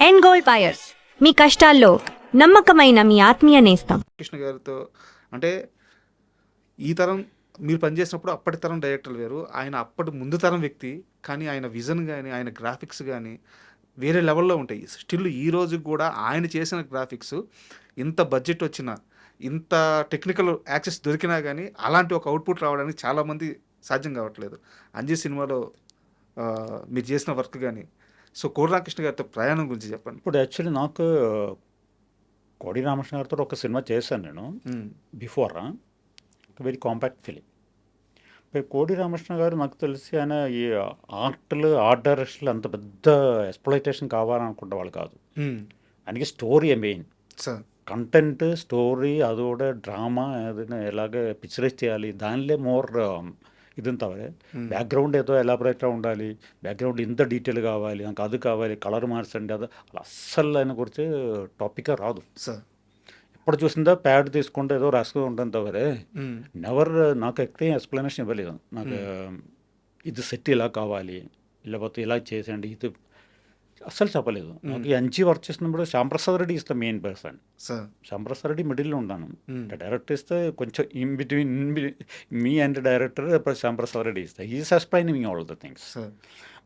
End gold buyers, మీ కష్టాల్లో నమ్మకమైన మీ ఆత్మీయ నేస్తం. కృష్ణ గారితో అంటే ఈ తరం మీరు పనిచేసినప్పుడు అప్పటి తరం డైరెక్టర్లు వేరు, ఆయన అప్పటి ముందు తరం వ్యక్తి. కానీ ఆయన విజన్ కానీ ఆయన గ్రాఫిక్స్ కానీ వేరే లెవెల్లో ఉంటాయి. స్టిల్ ఈ రోజు కూడా ఆయన చేసిన గ్రాఫిక్స్ ఇంత బడ్జెట్ వచ్చినా, ఇంత టెక్నికల్ యాక్సెస్ దొరికినా కానీ అలాంటి ఒక అవుట్పుట్ రావడానికి చాలామంది సాధ్యం కావట్లేదు. అంజీ సినిమాలో మీరు చేసిన వర్క్ కానీ, సో కోడి రామకృష్ణ గారితో ప్రయాణం గురించి చెప్పండి. ఇప్పుడు యాక్చువల్లీ నాకు కోడి రామకృష్ణ గారితో ఒక సినిమా చేశాను నేను బిఫోర్, వెరీ కాంపాక్ట్ ఫిలిం. కోడి రామకృష్ణ గారు నాకు తెలిసి ఆయన ఈ ఆర్ట్ డైరెక్షన్లు అంత పెద్ద ఎక్స్ప్లాయిటేషన్ కావాలనుకుంటే వాళ్ళు కాదు. ఆయనకి స్టోరీ మెయిన్, కంటెంట్ స్టోరీ, அதோட డ్రామా ఏదైనా ఎలాగ పిక్చరైజ్ చేయాలి, దానిలో మోర్ ఇదంతా బ్యాక్గ్రౌండ్ ఏదో ఎలాబరేట్గా ఉండాలి, బ్యాక్గ్రౌండ్ ఇంత డీటెయిల్ కావాలి, నాకు అది కావాలి, కలర్ మార్చండి, అది అలా అస్సలు ఆయన గురించి టాపిక్గా రాదు. ఎప్పుడు చూసిందా ప్యాడ్ తీసుకుంటే ఏదో రాసుకుని ఉంటుంది తవరే, నెవర్ నాకు ఎక్కడ ఎక్స్ప్లెనేషన్ ఇవ్వలేదు. నాకు ఇది సెట్ ఇలా కావాలి, లేకపోతే ఇలా చేసేయండి, ఇది అస్సలు చెప్పలేదు. నాకు అంజీ వర్క్ చేసినప్పుడు Shyamprasad Reddy is the main person. Shyamprasad Reddy మిడిల్లో ఉన్నాను, డైరెక్టర్ ఇస్తే కొంచెం in between me and director Shyamprasad Reddy ఇస్తే is explaining all the things.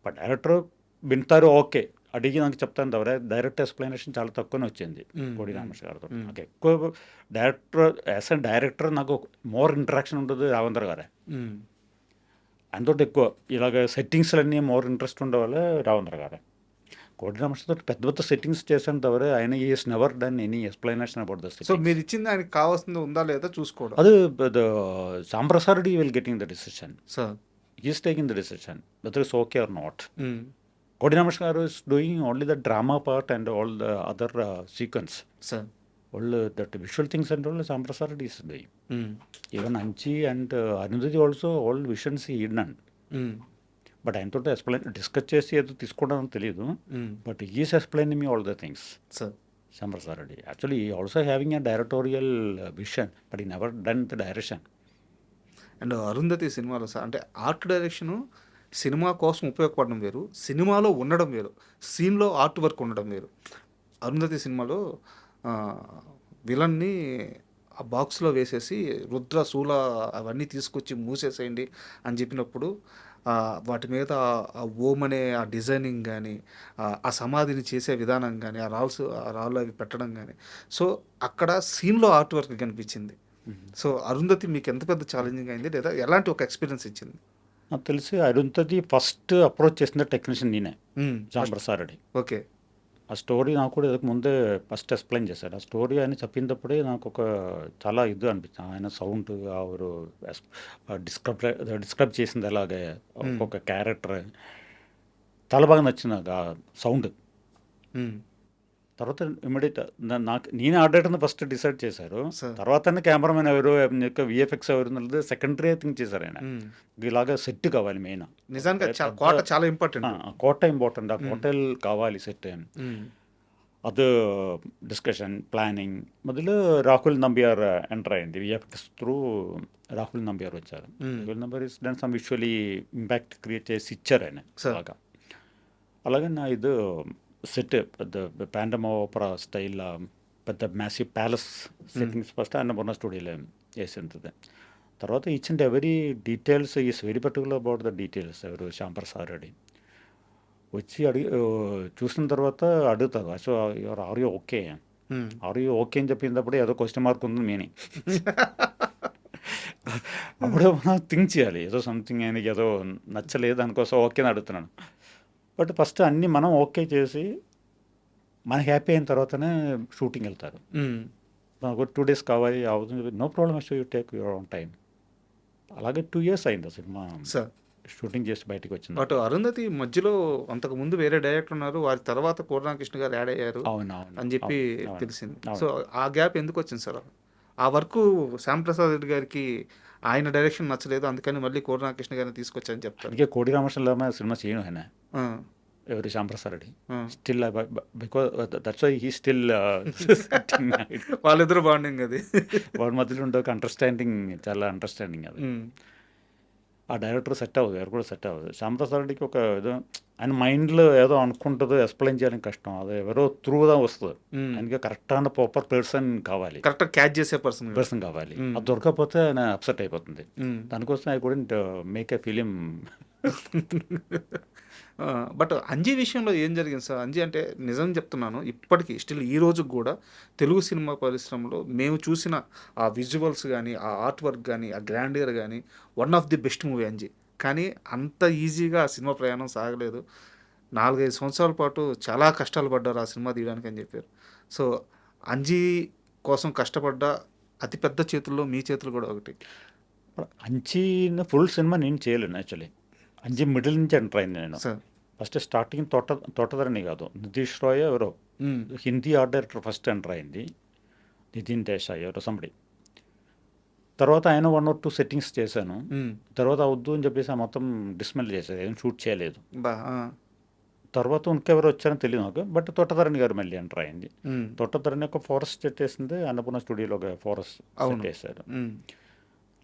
But director వింటారు, ఓకే అడిగి నాకు చెప్తాను తవరే, డైరెక్ట్ ఎక్స్ప్లెనేషన్ చాలా తక్కువనే వచ్చింది కోడి రామకృష్ణ గారితో. నాకు ఎక్కువ డైరెక్టర్ యాజ్ అ డైరెక్టర్ నాకు మోర్ ఇంటరాక్షన్ ఉంటుంది రాఘవేంద్ర గారే. ఆయనతో ఎక్కువ ఇలాగ సెట్టింగ్స్లన్నీ మోర్ ఇంట్రెస్ట్ ఉండేవాళ్ళే రాఘవేంద్ర గారే. కోడి రామకృష్ణతో పెద్ద పెద్ద సెట్టింగ్స్ చేశాను తవరే, ఆయన is never done any explanation about the settings. So మీరు ఇచ్చింది ఆయనకి కావాల్సింది ఉందా లేదా చూసుకోవడం. అది Shyamprasad Reddy will getting the decision, is taking the decision whether it's okay or not. Kodi Ramakrishna garu is doing only the drama part and all the other sequence, all that visual things and all Shyamprasad Reddy is doing. Even Anchi and Arundhati also all visions he done. But ఆయనతో discuss చేసి ఏదో తీసుకోవడం తెలియదు, but is explain me all the things. Shyamprasad Reddy actually also having a directorial vision, but he never done the direction. And Arundhati సినిమాలో sir అంటే art direction cinema కోసం ఉపయోగపడడం వేరు, సినిమాలో ఉండడం వేరు, సీన్లో ఆర్ట్ వర్క్ ఉండడం వేరు. అరుంధతి సినిమాలో విలన్ని ఆ బాక్స్లో వేసేసి రుద్ర శూల అవన్నీ తీసుకొచ్చి మూసేసేయండి అని చెప్పినప్పుడు వాటి మీద ఆ ఓం అనే ఆ డిజైనింగ్ కానీ, ఆ సమాధిని చేసే విధానం కానీ, ఆ రాళ్ళు అవి పెట్టడం కానీ, సో అక్కడ సీన్లో ఆర్ట్ వర్క్ కనిపించింది. సో అరుంధతి మీకు ఎంత పెద్ద ఛాలెంజింగ్ అయింది, లేదా ఎలాంటి ఒక ఎక్స్పీరియన్స్ ఇచ్చింది? నాకు తెలిసి అరుంధతి ఫస్ట్ అప్రోచ్ చేసిన టెక్నీషియన్ నేనే, శ్యాంప్రసాద్ రెడ్డి. ఓకే, ఆ స్టోరీ నాకు కూడా ಇದಕ್ಕೆ ముందే ఫస్ట్ ఎక్స్ప్లెయిన్ చేశారు. ఆ స్టోరీ ఆయన చెప్పినప్పుడే నాకు ఒక చాలా ఇది అనిపించింది. ఆయన సౌండ్ ಅವರು డిస్క్రైబ్ చేసింది అలాగే ఒక్కొక్క క్యారెక్టర్ చాలా బాగా నచ్చింది నాకు ఆ సౌండ్. తర్వాత ఇమ్మీడియట్ నాకు నేనే ఆర్డర్ ఫస్ట్ డిసైడ్ చేశారు, తర్వాత కెమెరామెన్ ఎవరు, విఎఫ్ఎక్స్ ఎవరు అన్నది సెకండరీ థింక్ చేశారు. ఆయన ఇలాగా సెట్ కావాలి మెయిన్, నిజానికి కోట చాలా ఇంపార్టెంట్, కోట ఇంపార్టెంట్, ఆ కోటల్ కావాలి సెట్. అది డిస్కషన్ ప్లానింగ్ మొదలు రాహుల్ నంబియార్ ఎంటర్ అయింది, విఎఫ్ఎక్స్ త్రూ రాహుల్ నంబియార్ వచ్చారు. Rahul Nambiar is done some visually impact create చేసి ఇచ్చారు ఆయన. అలాగే నా ఇది సెట్ పెద్ద ప్యాండమ్ ఓపరా స్టైల్ పెద్ద massive palace settings first Annapurna స్టూడియోలో వేసింది. తర్వాత each and every details is very particular about the details. ఎవరు శ్యాంప్రసాద్ రెడ్డి వచ్చి చూసిన తర్వాత అడుగుతారు, సో ఎవరు are you okay, are you okay అని చెప్పినప్పుడు ఏదో క్వశ్చన్ మార్క్ ఉంది మీనింగ్. అప్పుడే మనం థింక్ చేయాలి, ఏదో సంథింగ్ ఆయనకి ఏదో నచ్చలేదు దానికోసం ఓకే అని అడుగుతున్నాను. బట్ ఫస్ట్ అన్నీ మనం ఓకే చేసి మన హ్యాపీ అయిన తర్వాతనే షూటింగ్ వెళ్తారు. నాకు 2 days కావాలి అవుతుంది, no problem, you take your own time. అలాగే 2 years అయింది ఆ సినిమా షూటింగ్ చేసి బయటకు వచ్చింది. బట్ అరుంధతి మధ్యలో అంతకు ముందు వేరే డైరెక్టర్ ఉన్నారు, వారి తర్వాత కోడి రామకృష్ణ గారు యాడ్ అయ్యారు అని చెప్పి తెలిసింది. సో ఆ గ్యాప్ ఎందుకు వచ్చింది సార్? ఆ వర్క్ శ్యాంప్రసాద్ రెడ్డి గారికి ఆయన డైరెక్షన్ నచ్చలేదు, అందుకని మళ్ళీ కోడి రామకృష్ణ గారిని తీసుకొచ్చని చెప్తారు. అందుకే కోడి రామకృష్ణ సినిమా చేయను ఆయన ఎవరు Shyamprasad Reddy still, because that's why he still వాళ్ళిద్దరు బాండింగ్ అది వాళ్ళ మధ్యలో ఉండే ఒక అండర్స్టాండింగ్ చాలా అండర్స్టాండింగ్ అది. ఆ డైరెక్టర్ సెట్ అవ్వదు, ఎవరు కూడా సెట్ అవ్వదు. శ్యామప్రసాద్ రెడ్డికి ఒక ఏదో ఆయన మైండ్లో ఏదో అనుకుంటుందో ఎక్స్ప్లెయిన్ చేయడానికి కష్టం, అది ఎవరో త్రూగా వస్తుంది. ఆయనకి కరెక్ట్ అయిన ప్రాపర్ పర్సన్ కావాలి, కరెక్ట్ క్యాచ్ చేసే పర్సన్ కావాలి. అది దొరకకపోతే ఆయన అప్సెట్ అయిపోతుంది. దానికోసం I couldn't make a film. But Anji విషయంలో ఏం జరిగింది సార్? అంజీ అంటే నిజం చెప్తున్నాను, ఇప్పటికీ స్టిల్ ఈ రోజుకి కూడా తెలుగు సినిమా పరిశ్రమలో మేము చూసిన ఆ విజువల్స్ కానీ, ఆ ఆర్ట్ వర్క్ కానీ, ఆ గ్రాండియర్ కానీ one of the best movie Anji. కానీ అంత ఈజీగా ఆ సినిమా ప్రయాణం సాగలేదు. 4-5 సంవత్సరాల పాటు చాలా కష్టాలు పడ్డారు ఆ సినిమా తీయడానికి అని చెప్పారు. సో అంజీ కోసం కష్టపడ్డ అతిపెద్ద చేతుల్లో మీ చేతులు కూడా ఒకటి. అంజీని ఫుల్ సినిమా నేను చేయలేను యాక్చువల్లీ. అంజీ మిడిల్ నుంచి ఎంటర్ అయింది నేను. సార్ ఫస్ట్ స్టార్టింగ్ తోటధరణి కాదు, నితీష్ రాయ్ ఎవరో Hindi art director first enter అయింది, నితిన్ దేశాయ్ ఎవరో సంబడి. తర్వాత ఆయన 1 or 2 సెట్టింగ్స్ చేశాను. తర్వాత అవద్దు అని చెప్పేసి ఆ మొత్తం డిస్మెల్ చేశారు, ఏం షూట్ చేయలేదు. బా తర్వాత ఇంకెవరు వచ్చారని తెలియదు నాకు. బట్ తోటధరణి గారు మళ్ళీ ఎంటర్ అయింది. తోటధరణి ఒక ఫారెస్ట్ సెట్ వేసింది, అన్నపూర్ణ స్టూడియోలో ఒక ఫారెస్ట్ సెట్ వేశారు.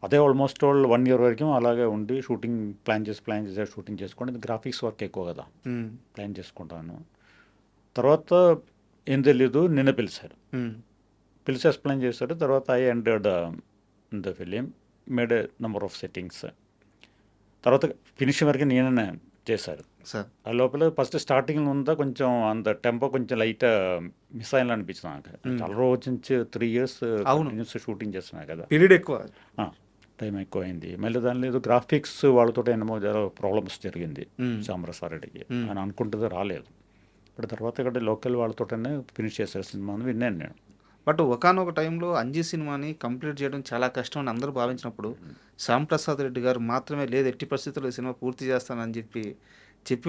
అదే ఆల్మోస్ట్ 1 year వరకు అలాగే ఉండి షూటింగ్ ప్లాన్ చేసి షూటింగ్ చేసుకోండి. గ్రాఫిక్స్ వర్క్ ఎక్కువ కదా, ప్లాన్ చేసుకుంటాను. తర్వాత ఏం తెలీదు, నిన్న పిలిచారు, పిలిచి ఎక్స్ప్లెయిన్ చేశారు. తర్వాత I entered the film, made a number of settings. తర్వాత ఫినిషింగ్ వరకు నేనే చేశారు. సార్ ఆ లోపల ఫస్ట్ స్టార్టింగ్ ఉందా కొంచెం అంత టెంపో కొంచెం లైట్ మిస్ అయ్యేలా అనిపించింది నాకు. చాలా రోజు నుంచి 3 years షూటింగ్ చేస్తున్నా కదా, పీరియడ్ ఎక్కువ, టైం ఎక్కువ అయింది. మళ్ళీ దానిలో ఏదో గ్రాఫిక్స్ వాళ్ళతో ఏమో ప్రాబ్లమ్స్ జరిగింది శ్యామప్రసాద్ రెడ్డికి, ఆయన అనుకుంటుంది రాలేదు. ఇప్పుడు తర్వాత ఇక్కడ లోకల్ వాళ్ళతోనే ఫినిష్ చేశారు సినిమా అని విన్నాను నేను. బట్ ఒకానొక టైంలో అంజీ సినిమాని కంప్లీట్ చేయడం చాలా కష్టం అని అందరూ భావించినప్పుడు శ్యామప్రసాద్ రెడ్డి గారు మాత్రమే లేదు, ఎట్టి పరిస్థితుల్లో ఈ సినిమా పూర్తి చేస్తానని చెప్పి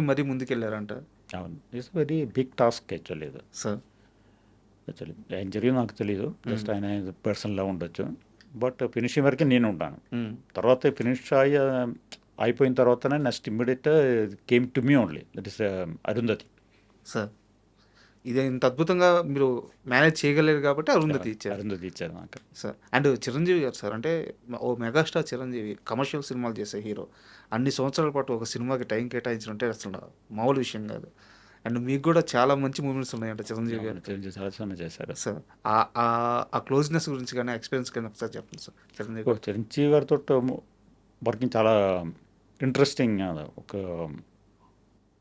మరీ ముందుకెళ్ళారంట. అవును, it's very big task actually ఇది. సార్ యాక్చువల్లీ ఆయన జరిగింది నాకు తెలియదు, జస్ట్ ఆయన పర్సన్లా ఉండొచ్చు. బట్ ఫినిషింగ్ వరకు నేను ఉంటాను. తర్వాత ఫినిష్ అయిపోయిన తర్వాతనే next immediate came to me only, that is Arundhati. Sir ఇది ఇంత అద్భుతంగా మీరు మేనేజ్ చేయగలేరు కాబట్టి అరుంధతి ఇచ్చారు నాకు. సార్ అండ్ చిరంజీవి గారు సార్, అంటే ఓ మెగాస్టార్ చిరంజీవి కమర్షియల్ సినిమాలు చేసే హీరో, అన్ని సంవత్సరాల పాటు ఒక సినిమాకి టైం కేటాయించడం అసలు మామూలు విషయం కాదు. అండ్ మీకు కూడా చాలా మంచి మూమెంట్స్ ఉన్నాయంట చిరంజీవి గారు. చాలా సినిమా చేశారు సార్. ఆ క్లోజ్నెస్ గురించి కానీ ఎక్స్పీరియన్స్ కానీ ఒకసారి చెప్పండి సార్. చిరంజీవి గారితో వర్కింగ్ చాలా ఇంట్రెస్టింగ్. ఒక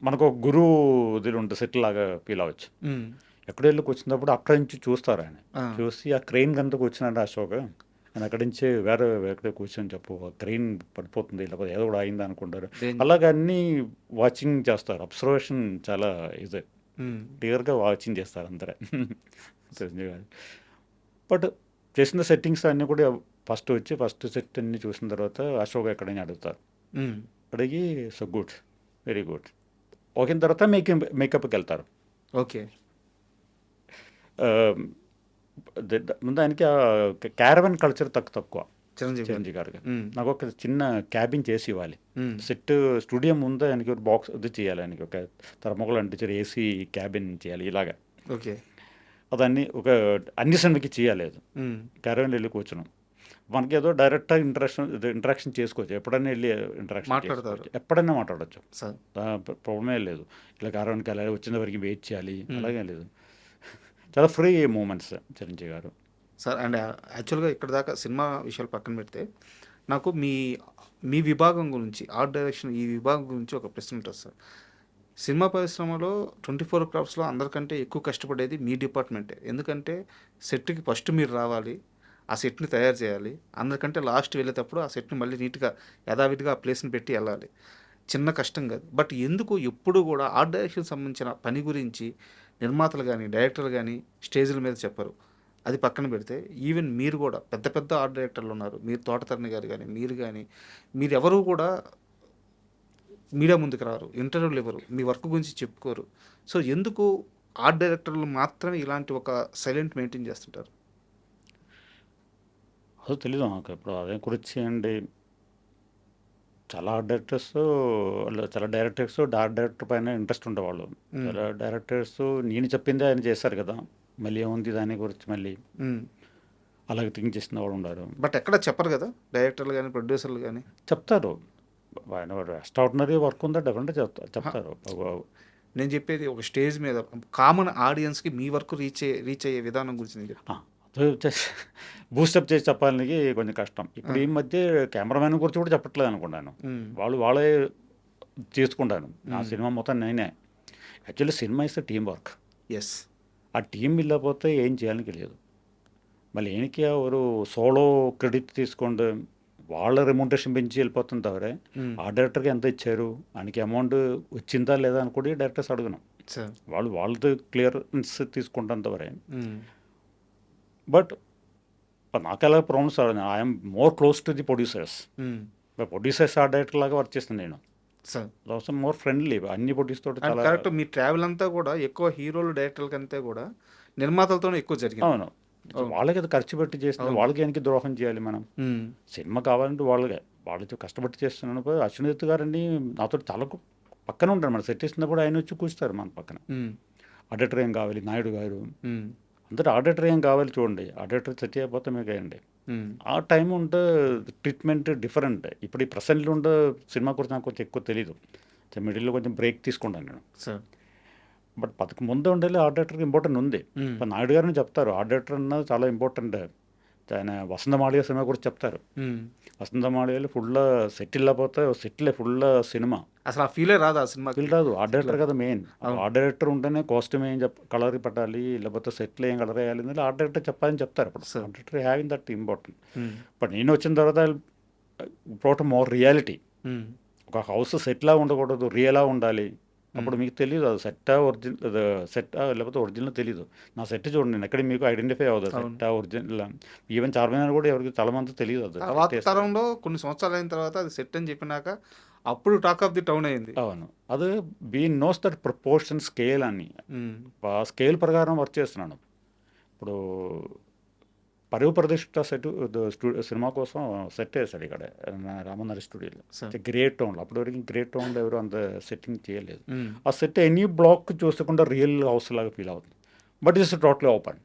మనకు ఒక గురువు ఇది ఉంటుంది, సెట్ లాగా ఫీల్ అవ్వచ్చు. ఎక్కడ వెళ్ళి వచ్చినప్పుడు అక్కడి నుంచి చూస్తారు ఆయన, చూసి ఆ క్రెయిన్ గంతకు వచ్చినాడు అశోక్, ఆయన అక్కడి నుంచి వేరే కూర్చొని చెప్పు క్రెయిన్ పడిపోతుంది లేకపోతే ఏదో కూడా అయింది అనుకుంటారు. అలాగే అన్నీ వాచింగ్ చేస్తారు, అబ్జర్వేషన్ చాలా ఇదే క్లియర్గా వాచింగ్ చేస్తారు అందరే చిరంజీవి గారు. బట్ చేసిన సెట్టింగ్స్ అన్నీ కూడా ఫస్ట్ సెట్ అన్ని చూసిన తర్వాత అశోక్ ఎక్కడైనా అడుగుతారు, అడిగి so good, very good, okay. తర్వాత మేకప్కి వెళ్తారు. ఓకే. ముందు ఆయనకి క్యారవన్ కల్చర్ తక్కువ చిరంజీవి గారికి. నాకు ఒక చిన్న క్యాబిన్ చేసి ఇవ్వాలి, సెట్ స్టూడియో ముందు ఆయనకి ఒక బాక్స్ ఇది చేయాలి, ఆయనకి ఒక థర్మోకోల్ అంటించారు, ఏసీ క్యాబిన్ చేయాలి ఇలాగా. ఓకే. అదన్నీ అన్ని సినిమాకి చేయాలి. అది క్యారవన్ వెళ్ళి కూర్చున్నాం, మనకి ఏదో డైరెక్ట్గా ఇంటరాక్షన్ చేసుకోవచ్చు, ఎప్పుడైనా వెళ్ళి ఇంటరాక్షన్ మాట్లాడతారు, ఎప్పుడైనా మాట్లాడచ్చు, ప్రాబ్లమే లేదు. ఇలా కారణానికి వెళ్ళాలి, వచ్చిన వరకు వెయిట్ చేయాలి, అలాగే లేదు. చాలా ఫ్రీ మూమెంట్స్ చిరంజీవి గారు. సార్ అండ్ యాక్చువల్గా ఇక్కడ దాకా సినిమా విషయాలు పక్కన పెడితే నాకు మీ విభాగం గురించి, ఆర్ట్ డైరెక్షన్ ఈ విభాగం గురించి ఒక ప్రశ్న ఉంటుంది సార్. సినిమా పరిశ్రమలో 24 క్రాఫ్ట్స్లో అందరికంటే ఎక్కువ కష్టపడేది మీ డిపార్ట్మెంటే. ఎందుకంటే సెట్కి ఫస్ట్ మీరు రావాలి, ఆ సెట్ని తయారు చేయాలి, అందరికంటే లాస్ట్ వెళ్ళేటప్పుడు ఆ సెట్ని మళ్ళీ నీట్గా యథావిధిగా ఆ ప్లేస్ని పెట్టి వెళ్ళాలి. చిన్న కష్టం కాదు. బట్ ఎందుకు ఎప్పుడు కూడా ఆర్ట్ డైరెక్షన్ సంబంధించిన పని గురించి నిర్మాతలు కానీ డైరెక్టర్లు కానీ స్టేజ్ల మీద చెప్పరు. అది పక్కన పెడితే ఈవెన్ మీరు కూడా పెద్ద ఆర్ట్ డైరెక్టర్లు ఉన్నారు, మీరు తోటతరణి గారు కానీ మీరు ఎవరు కూడా మీడియా ముందుకు రారు, ఇంటర్వ్యూలు ఇవ్వరు, మీ వర్క్ గురించి చెప్పుకోరు. సో ఎందుకు ఆర్ట్ డైరెక్టర్లు మాత్రమే ఇలాంటి ఒక సైలెంట్ మెయింటైన్ చేస్తుంటారు? అది తెలీదు నాకు. ఇప్పుడు అదే గురించి అండి, చాలా ఆర్ట్ డైరెక్టర్స్ ఆర్ట్ డైరెక్టర్ పైన ఇంట్రెస్ట్ ఉండేవాళ్ళు. చాలా డైరెక్టర్స్ నేను చెప్పిందే ఆయన చేశారు కదా, మళ్ళీ ఏముంది దాని గురించి మళ్ళీ అలాగే థింక్ చేసిన వాళ్ళు ఉన్నారు. బట్ ఎక్కడ చెప్పరు కదా డైరెక్టర్లు కానీ ప్రొడ్యూసర్లు కానీ. చెప్తారు, ఆయన ఎక్స్ట్రాడినరీ వర్క్ ఉందా డెఫినెట్గా చెప్తారు. నేను చెప్పేది ఒక స్టేజ్ మీద కామన్ ఆడియన్స్కి మీ వరకు రీచ్ అయ్యే విధానం గురించి నేను చెప్తాను. బూస్టప్ చేసి చెప్పడానికి కొంచెం కష్టం. ఇప్పుడు ఈ మధ్య కెమెరామెన్ గురించి కూడా చెప్పట్లేదు అనుకున్నాను. వాళ్ళే చేసుకుంటాను. నా సినిమా మొత్తం నేనే. యాక్చువల్లీ సినిమా ఇస్ టీమ్ వర్క్. ఎస్, ఆ టీం ఇల్లపోతే ఏం చేయడానికి లేదు. మళ్ళీ ఏనికి ఎవరు సోలో క్రెడిట్ తీసుకుంటే వాళ్ళ రెమ్యూనరేషన్ పెంచి వెళ్ళిపోతుంది తవరే ఆ డైరెక్టర్కి ఎంత ఇచ్చారు, ఆయనకి అమౌంట్ వచ్చిందా లేదా అని కూడా డైరెక్టర్స్ అడగను. వాళ్ళది క్లియరెన్స్ తీసుకుంటాం తవరే. బట్ నాకు ఎలా problems I'm more close to the producers. Producers ఆ డైరెక్టర్ లాగా వర్క్ చేస్తాను నేను. మోర్ ఫ్రెండ్లీ అన్ని ప్రొడ్యూస్ తోటి చాలా కరెక్ట్. మీ ట్రావెల్ అంతా కూడా ఎక్కువ హీరోలు డైరెక్టర్ల కంటే కూడా నిర్మాతలతోనే ఎక్కువ జరిగింది. అవును, వాళ్ళకి అది ఖర్చు పెట్టి చేస్తుంది. వాళ్ళకి ఎందుకు ద్రోహం చేయాలి మనం? సినిమా కావాలంటే వాళ్ళతో కష్టపడి చేస్తున్నాను. అశ్విని దత్ గారండి నాతో చాలా పక్కన ఉంటారు. మన సెట్ చేసినప్పుడు ఆయన వచ్చి కూర్చుతారు మన పక్కన. ఆడిటర్ ఏం కావాలి, నాయుడు గారు అందరూ ఆడిటర్ ఏం కావాలి చూడండి, ఆడిటర్ సెట్ చేయకపోతే మీకు వేయండి. ఆ టైం ఉంటే ట్రీట్మెంట్ డిఫరెంట్. ఇప్పుడు ఈ ప్రజెంట్లో ఉండే సినిమా గురించి నాకు కొంచెం ఎక్కువ తెలీదు. మిడిల్లో కొంచెం బ్రేక్ తీసుకుంటాను నేను. బట్ పదకు ముందు ఉండాలి ఆడిటర్కి ఇంపార్టెంట్ ఉంది. నాయుడు గారిని చెప్తారు ఆడిటర్ అన్నది చాలా ఇంపార్టెంట్. ఆయన వసంతమాళిగా సినిమా కూడా చెప్తారు. వసంతమాళియాలో ఫుల్ సెట్ ఇల్లపోతే సెట్లే ఫుల్ సినిమా అసలు ఆ ఫీలే రాదు. ఆ సినిమా ఫీల్ రాదు. ఆ డైరెక్టర్ కదా మెయిన్. ఆ డైరెక్టర్ ఉంటేనే కాస్ట్యూమ్ ఏం కలర్ పెట్టాలి, లేకపోతే సెట్లు ఏం కలర్ వేయాలి, ఆ డైరెక్టర్ చెప్పాలని చెప్తారు. అప్పుడు ఆ director having that important. But నేను వచ్చిన తర్వాత బ్రాట్ మోర్ రియాలిటీ. ఒక హౌస్ సెట్లా ఉండకూడదు, రియలా ఉండాలి. అప్పుడు మీకు తెలియదు అది సెట్టా లేకపోతే ఒరిజినల్ తెలియదు. నా సెట్ చూడండి నేను ఎక్కడ మీకు ఐడెంటిఫై అవ్వదు సెట్టా ఒరిజినల్. ఈవెన్ చార్మినార్ కూడా ఎవరికి తలమంతా తెలియదు. అది తర్వాత తరంలో కొన్ని సంవత్సరాలు అయిన తర్వాత అది సెట్ అని చెప్పినాక అప్పుడు టాక్ ఆఫ్ ది టౌన్ అయింది. అవును, అది he knows that proportion scale అని. ఆ స్కేల్ ప్రకారం వర్క్ చేస్తున్నాను. ఇప్పుడు పరువు ప్రతిష్ట సెట్ సినిమా కోసం సెట్ వేసాడు ఇక్కడ రామన్నరి స్టూడియోలో, గ్రేట్ టౌన్లో. అప్పటి వరకు గ్రేట్ టౌన్లో ఎవరు అంత సెట్టింగ్ చేయలేదు. ఆ సెట్ ఎనీ బ్లాక్ చూసకుండా రియల్ హౌస్ లాగా ఫీల్ అవుతుంది. But it's totally open.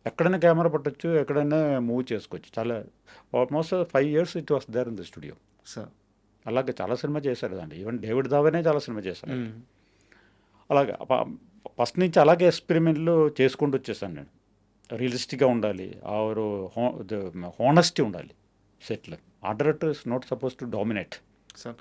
ఎక్కడైనా కెమెరా పట్టచ్చు, ఎక్కడైనా మూవ్ చేసుకోవచ్చు. చాలా almost 5 years it was there in the studio. అలాగే చాలా సినిమా చేశారు దాన్ని. ఈవెన్ డేవిడ్ దావేనే చాలా సినిమా చేశారు. అలాగే ఫస్ట్ నుంచి అలాగే ఎక్స్పెరిమెంట్లు చేసుకుంటూ వచ్చేసాను నేను. రియలిస్టిక్గా ఉండాలి, ఆరు హానెస్టీ ఉండాలి సెట్లో. ఆ director is not suppose to dominate.